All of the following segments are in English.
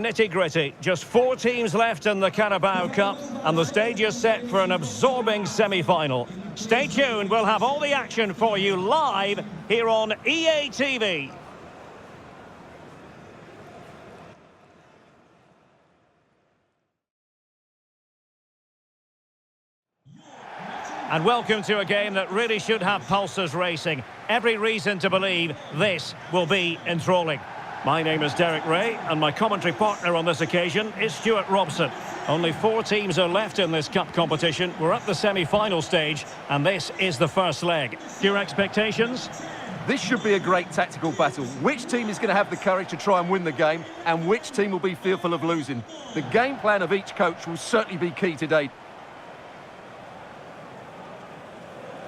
Nitty-gritty, just 4 teams left in the Carabao Cup, and the stage is set for an absorbing semi-final. Stay tuned, we'll have all the action for you live here on EA TV. And welcome to a game that really should have pulses racing. Every reason to believe this will be enthralling. My name is Derek Ray, and my commentary partner on this occasion is Stuart Robson. Only 4 teams are left in this cup competition. We're at the semi-final stage, and this is the first leg. Your expectations? This should be a great tactical battle. Which team is going to have the courage to try and win the game, and which team will be fearful of losing? The game plan of each coach will certainly be key today.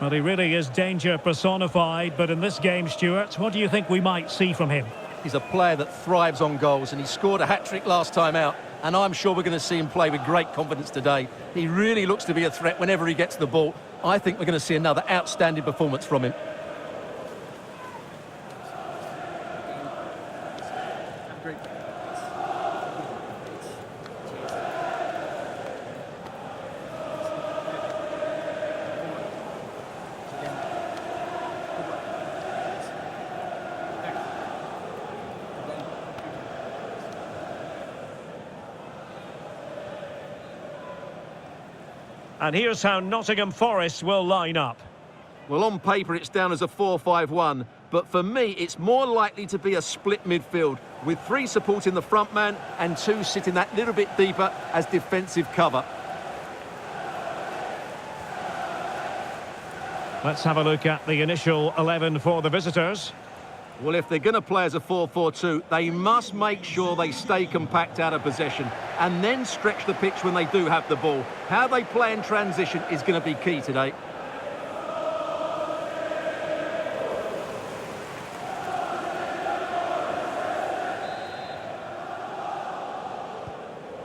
Well, he really is danger personified, but in this game, Stuart, what do you think we might see from him? He's a player that thrives on goals, and he scored a hat-trick last time out, and I'm sure we're going to see him play with great confidence today. He really looks to be a threat whenever he gets the ball. I think we're going to see another outstanding performance from him. And here's how Nottingham Forest will line up. Well, on paper, it's down as a 4-5-1, but for me, it's more likely to be a split midfield, with 3 supporting the front man and 2 sitting that little bit deeper as defensive cover. Let's have a look at the initial 11 for the visitors. Well, if they're going to play as a 4-4-2, they must make sure they stay compact out of possession and then stretch the pitch when they do have the ball. How they play in transition is going to be key today.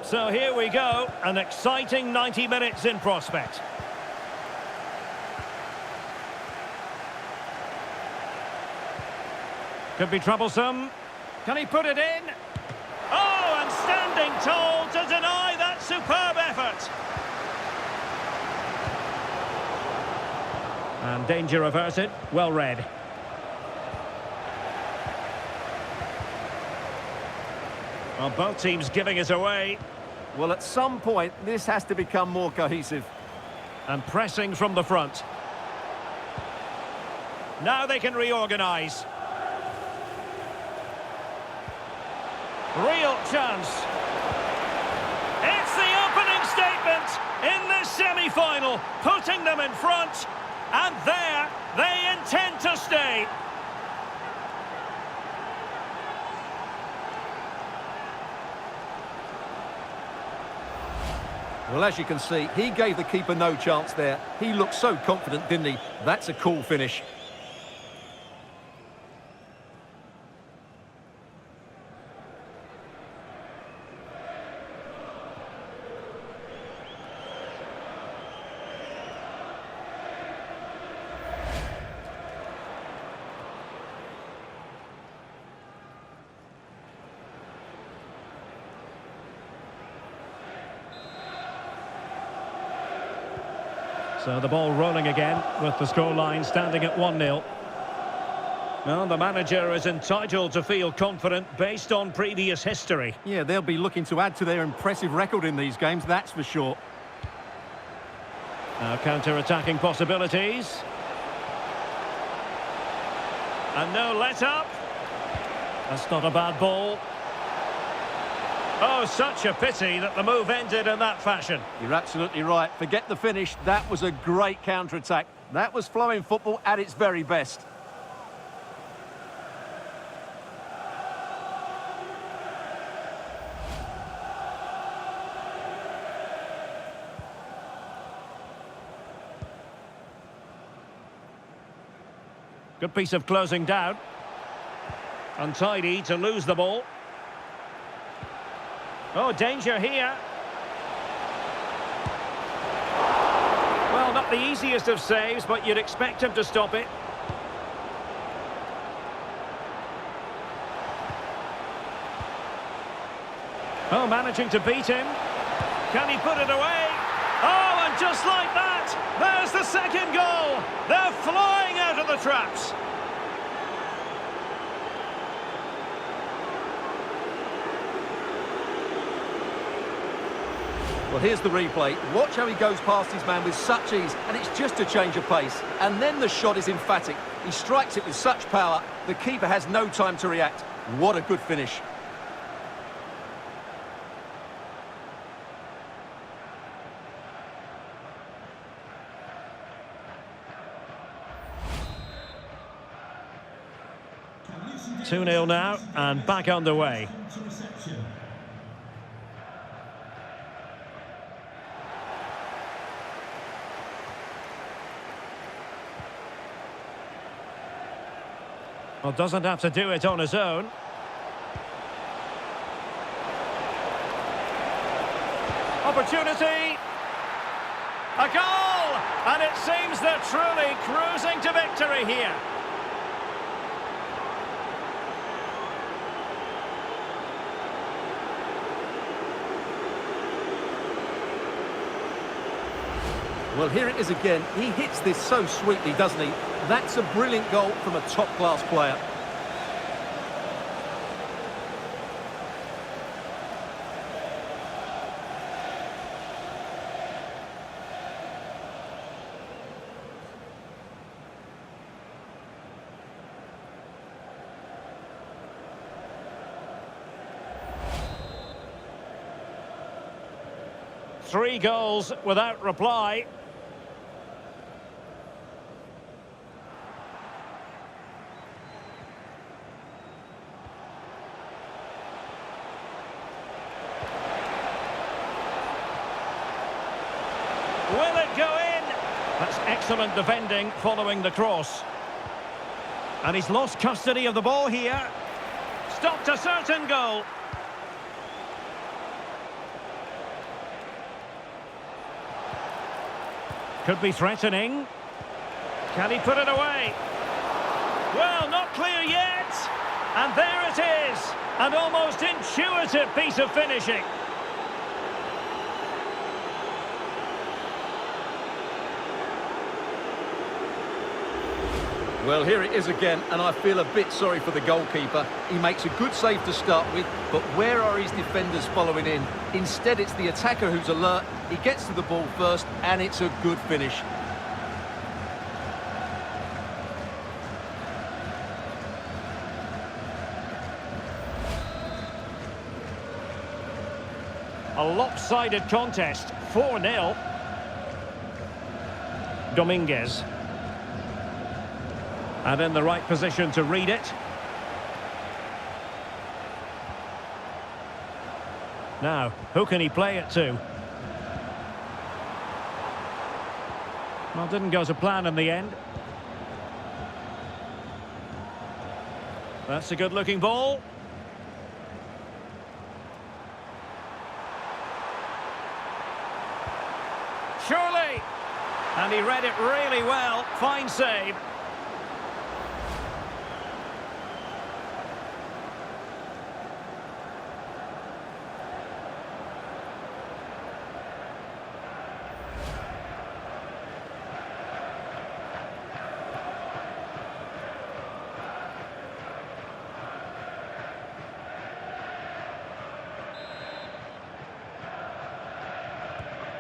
So here we go, an exciting 90 minutes in prospect. Could be troublesome. Can he put it in? Oh, and standing tall to deny that superb effort. And danger averted. Well read. Well, both teams giving it away. Well, at some point, this has to become more cohesive. And pressing from the front. Now they can reorganise. Real chance. It's the opening statement in this semi-final, putting them in front, and there they intend to stay. Well, as you can see, he gave the keeper no chance there. He looked so confident, didn't he? That's a cool finish. So the ball rolling again with the scoreline standing at 1-0. Well, the manager is entitled to feel confident based on previous history. Yeah, they'll be looking to add to their impressive record in these games, that's for sure. Now counter-attacking possibilities. And no let-up. That's not a bad ball. Oh, such a pity that the move ended in that fashion. You're absolutely right. Forget the finish. That was a great counter-attack. That was flowing football at its very best. Good piece of closing down. Untidy to lose the ball. Oh, danger here. Well, not the easiest of saves, but you'd expect him to stop it. Oh, managing to beat him. Can he put it away? Oh, and just like that, there's the second goal. They're flying out of the traps. Well, here's the replay. Watch how he goes past his man with such ease, and it's just a change of pace. And then the shot is emphatic. He strikes it with such power, the keeper has no time to react. What a good finish. Two 0 now, and back underway. Well, doesn't have to do it on his own. Opportunity. A goal! And it seems they're truly cruising to victory here. Well, here it is again. He hits this so sweetly, doesn't he? That's a brilliant goal from a top-class player. Three goals without reply. Will it go in? That's excellent defending following the cross. And he's lost custody of the ball here. Stopped a certain goal. Could be threatening. Can he put it away? Well, not clear yet. And there it is. An almost intuitive piece of finishing. Well, here it is again, and I feel a bit sorry for the goalkeeper. He makes a good save to start with, but where are his defenders following in? Instead, it's the attacker who's alert. He gets to the ball first, and it's a good finish. A lopsided contest, 4-0. Dominguez. And in the right position to read it. Now, who can he play it to? Well, didn't go to plan in the end. That's a good-looking ball. Surely! And he read it really well. Fine save.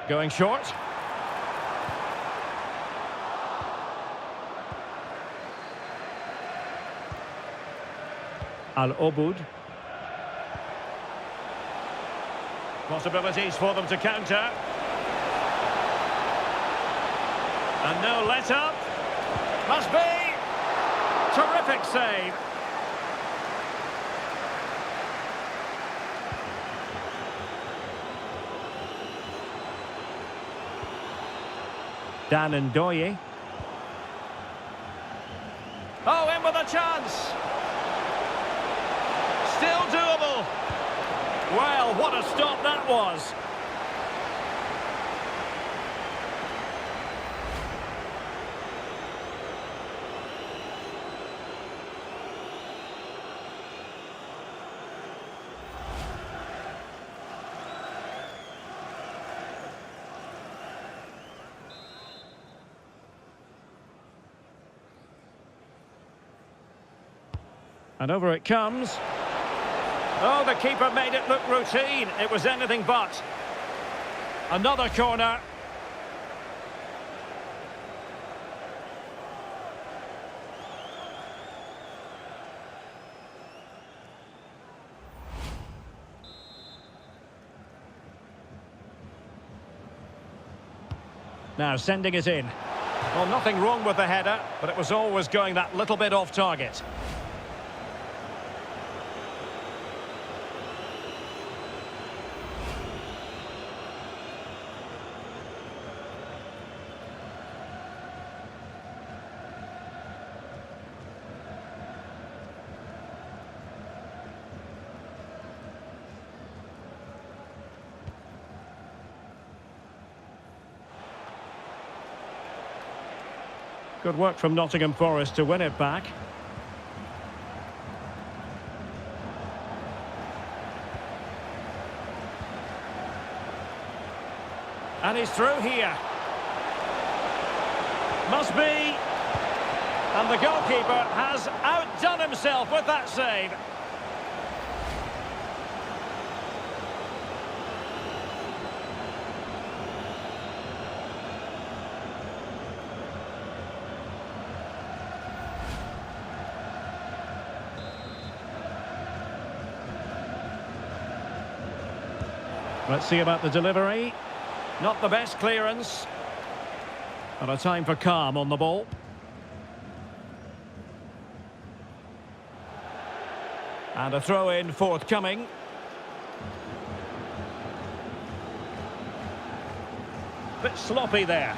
Going short. Al-Obud. Possibilities for them to counter. And no let-up. Must be. Terrific save. Dan Ndoye. Oh, in with a chance. Still doable. Well, what a stop that was. And over it comes. Oh, the keeper made it look routine. It was anything but. Another corner. Now sending it in. Well, nothing wrong with the header, but it was always going that little bit off target. Good work from Nottingham Forest to win it back. And he's through here. Must be. And the goalkeeper has outdone himself with that save. Let's see about the delivery. Not the best clearance. And a time for calm on the ball. And a throw-in forthcoming. Bit sloppy there.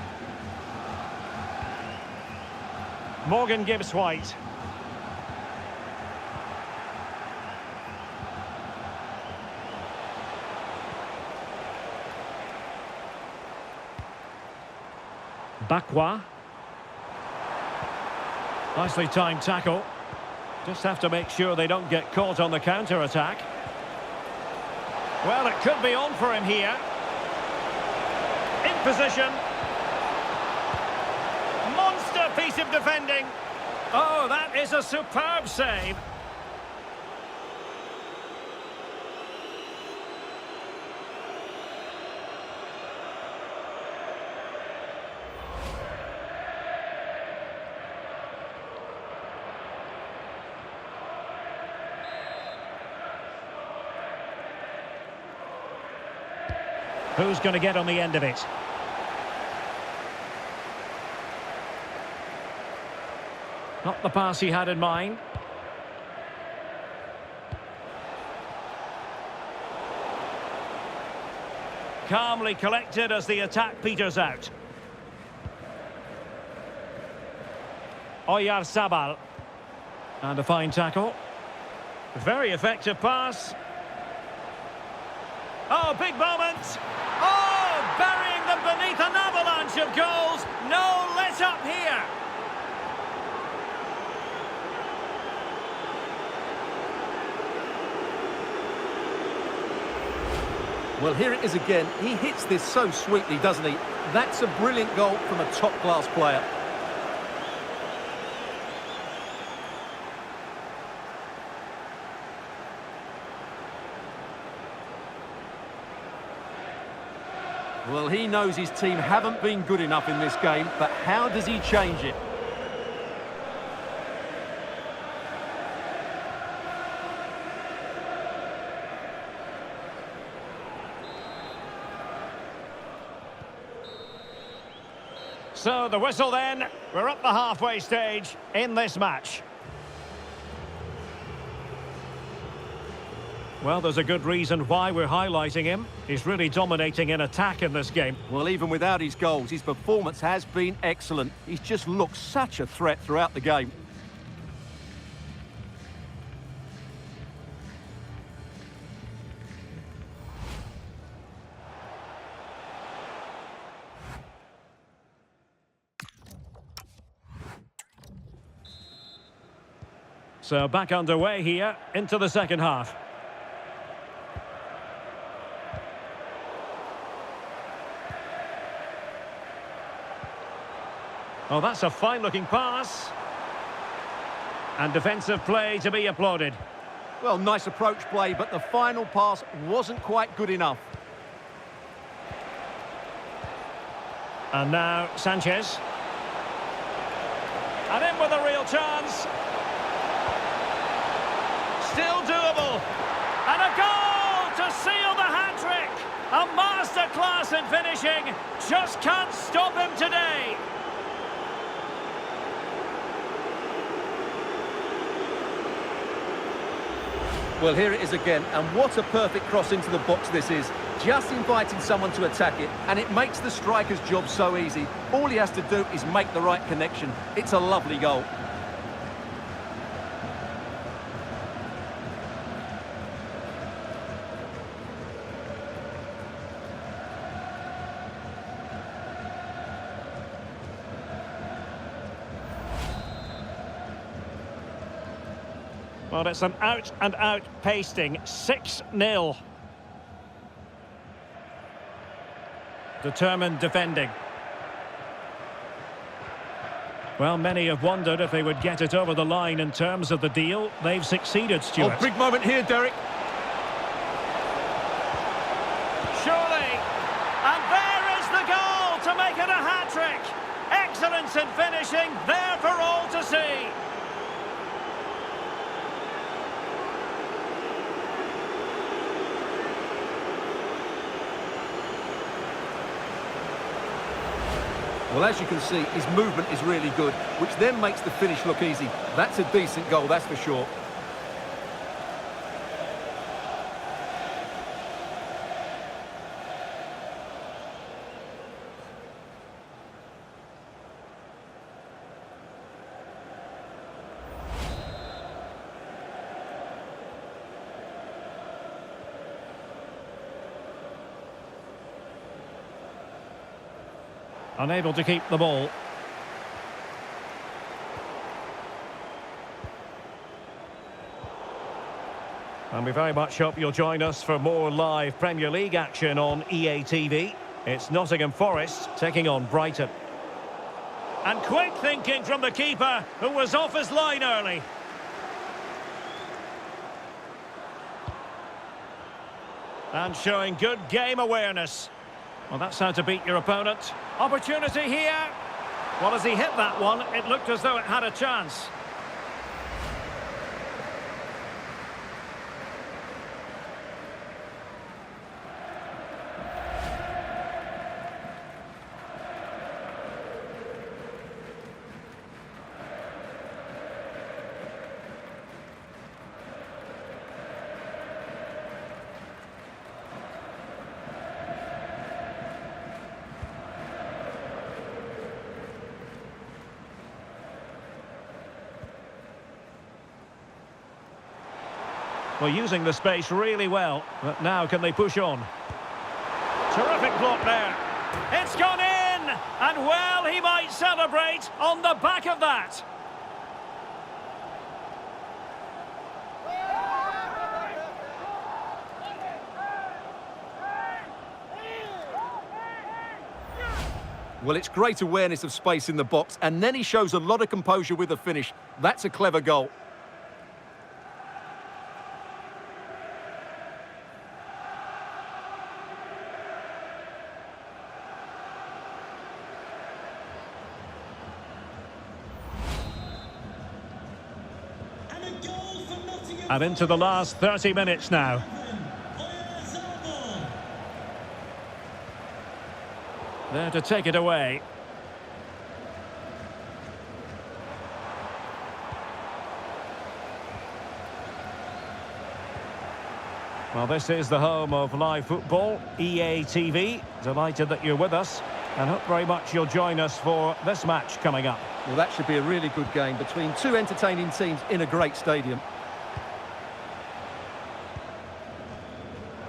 Morgan Gibbs-White. Bakwa. Nicely timed tackle. Just have to make sure they don't get caught on the counter-attack. Well, it could be on for him here. In position. Monster piece of defending. Oh, that is a superb save. Who's going to get on the end of it? Not the pass he had in mind. Calmly collected as the attack peters out. Oyarzabal. And a fine tackle. Very effective pass. Oh, big moment! Oh, burying them beneath an avalanche of goals. No let up here. Well, here it is again. He hits this so sweetly, doesn't he? That's a brilliant goal from a top-class player. Well, he knows his team haven't been good enough in this game, but how does he change it? So the whistle then. We're up the halfway stage in this match. Well, there's a good reason why we're highlighting him. He's really dominating in attack in this game. Well, even without his goals, his performance has been excellent. He's just looked such a threat throughout the game. So back underway here into the second half. Oh, that's a fine-looking pass. And defensive play to be applauded. Well, nice approach play, but the final pass wasn't quite good enough. And now Sanchez. And in with a real chance. Still doable. And a goal to seal the hat-trick. A masterclass in finishing. Just can't stop him today. Well, here it is again, and what a perfect cross into the box this is. Just inviting someone to attack it, and it makes the striker's job so easy. All he has to do is make the right connection. It's a lovely goal. Well, it's an out-and-out pasting. 6-0. Determined defending. Well, many have wondered if they would get it over the line in terms of the deal. They've succeeded, Stuart. Oh, big moment here, Derek. Surely. And there is the goal to make it a hat-trick. Excellence in finishing, there for all to see. Well, as you can see, his movement is really good, which then makes the finish look easy. That's a decent goal, that's for sure. Unable to keep the ball. And we very much hope you'll join us for more live Premier League action on EA TV. It's Nottingham Forest taking on Brighton. And quick thinking from the keeper, who was off his line early. And showing good game awareness. Well, that's how to beat your opponent. Opportunity here. Well, as he hit that one, it looked as though it had a chance. Well, using the space really well, but now can they push on? Terrific block there. It's gone in! And well, he might celebrate on the back of that. Well, it's great awareness of space in the box, and then he shows a lot of composure with the finish. That's a clever goal. And into the last 30 minutes now. There to take it away. Well, this is the home of live football, EA TV. Delighted that you're with us, and hope very much you'll join us for this match coming up. Well, that should be a really good game between two entertaining teams in a great stadium.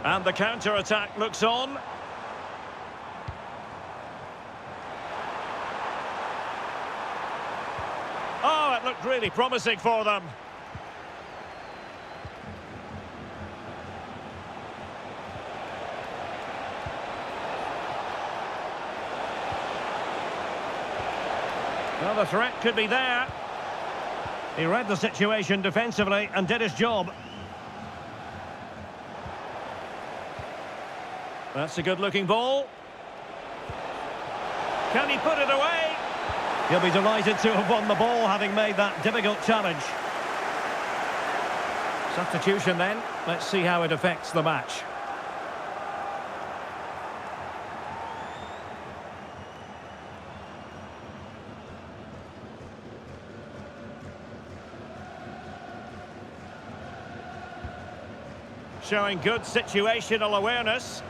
And the counter-attack looks on. Oh, it looked really promising for them. Well, the threat could be there. He read the situation defensively and did his job. That's a good-looking ball. Can he put it away? He'll be delighted to have won the ball, having made that difficult challenge. Substitution then. Let's see how it affects the match. Showing good situational awareness.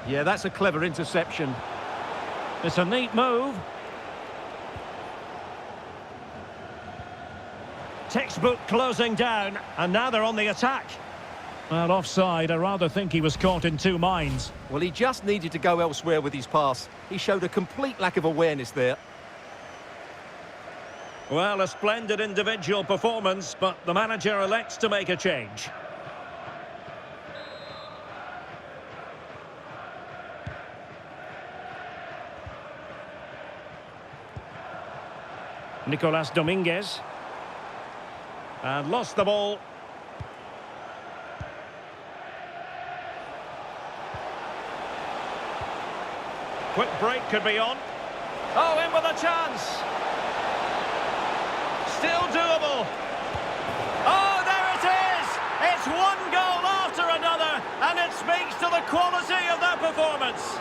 Yeah, that's a clever interception. It's a neat move. Textbook closing down, and now they're on the attack. Well, offside, I rather think he was caught in two minds. Well, he just needed to go elsewhere with his pass. He showed a complete lack of awareness there. Well, a splendid individual performance, but the manager elects to make a change. Nicolas Dominguez. And lost the ball. Quick break could be on. Oh, in with a chance. Still doable. Oh, there it is! It's one goal after another, and it speaks to the quality of their performance.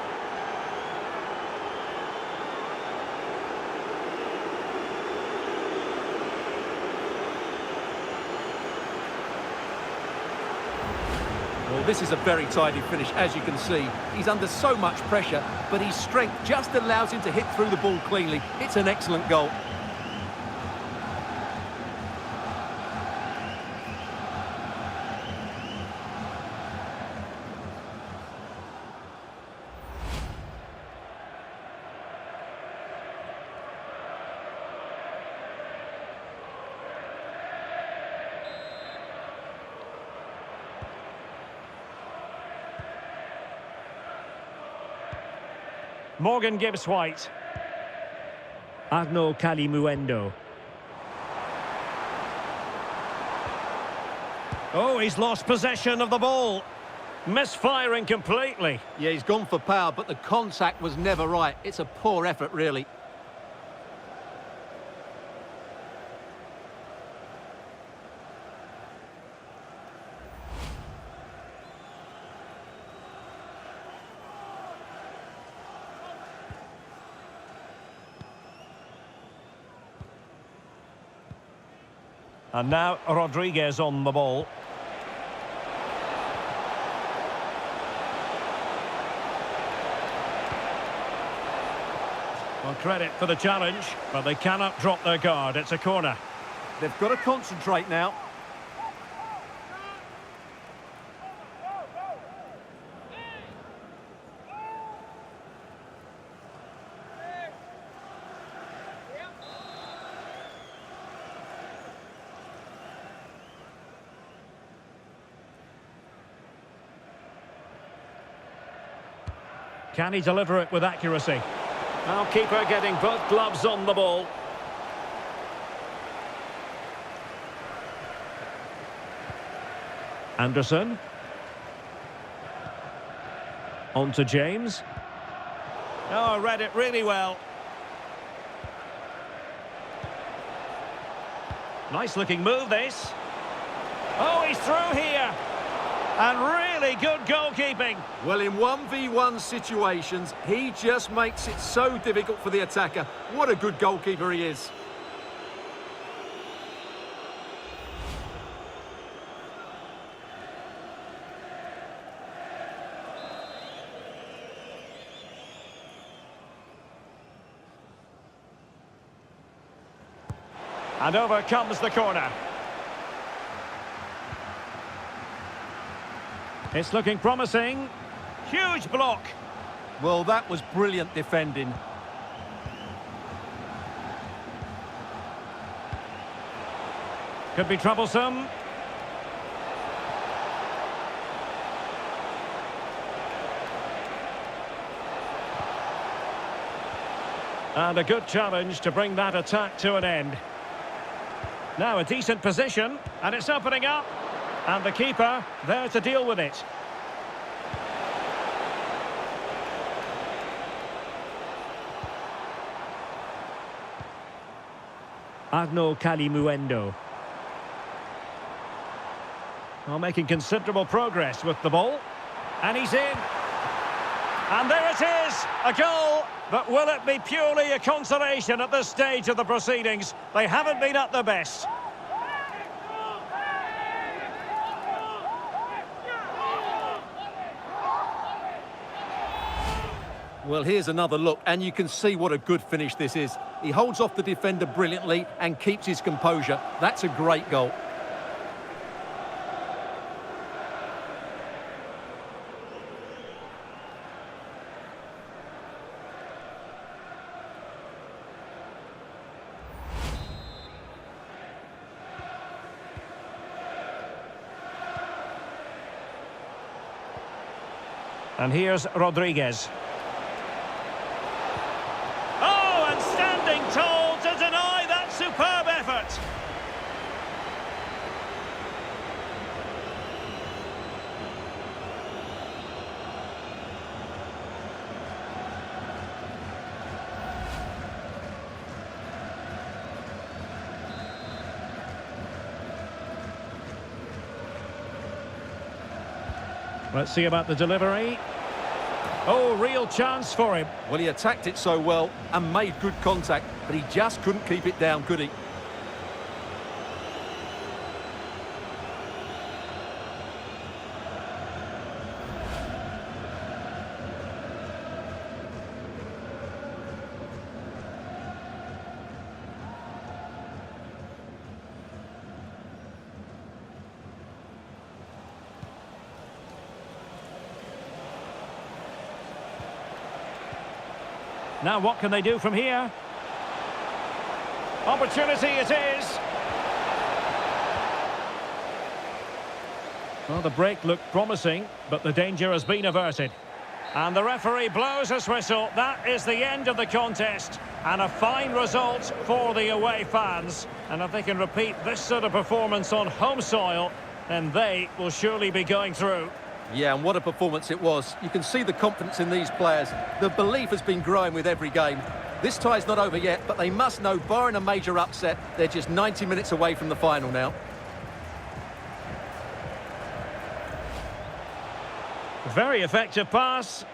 Well, this is a very tidy finish, as you can see. He's under so much pressure, but his strength just allows him to hit through the ball cleanly. It's an excellent goal. Morgan Gibbs-White. Arnaud Kalimuendo. Oh, he's lost possession of the ball. Misfiring completely. Yeah, he's gone for power, but the contact was never right. It's a poor effort, really. And now Rodriguez on the ball. Well, credit for the challenge, but they cannot drop their guard. It's a corner. They've got to concentrate now. Can he deliver it with accuracy? Now, keeper getting both gloves on the ball. Anderson. On to James. Oh, read it really well. Nice looking move, this. Oh, he's through here. And really good goalkeeping. Well, in 1v1 situations, he just makes it so difficult for the attacker. What a good goalkeeper he is. And over comes the corner. It's looking promising. Huge block. Well, that was brilliant defending. Could be troublesome. And a good challenge to bring that attack to an end. Now a decent position, and it's opening up. And the keeper there to deal with it. Arnaud Kalimuendo. Well, making considerable progress with the ball. And he's in. And there it is, a goal. But will it be purely a consolation at this stage of the proceedings? They haven't been at their best. Well, here's another look, and you can see what a good finish this is. He holds off the defender brilliantly and keeps his composure. That's a great goal. And here's Rodriguez. Oh, and standing tall to deny that superb effort. Let's see about the delivery. Oh, real chance for him. Well, he attacked it so well and made good contact, but he just couldn't keep it down, could he? Now what can they do from here? Opportunity it is. Well, the break looked promising, but the danger has been averted. And the referee blows his whistle. That is the end of the contest. And a fine result for the away fans. And if they can repeat this sort of performance on home soil, then they will surely be going through. Yeah, and what a performance it was. You can see the confidence in these players. The belief has been growing with every game. This tie's not over yet, but they must know, barring a major upset, they're just 90 minutes away from the final now. Very effective pass.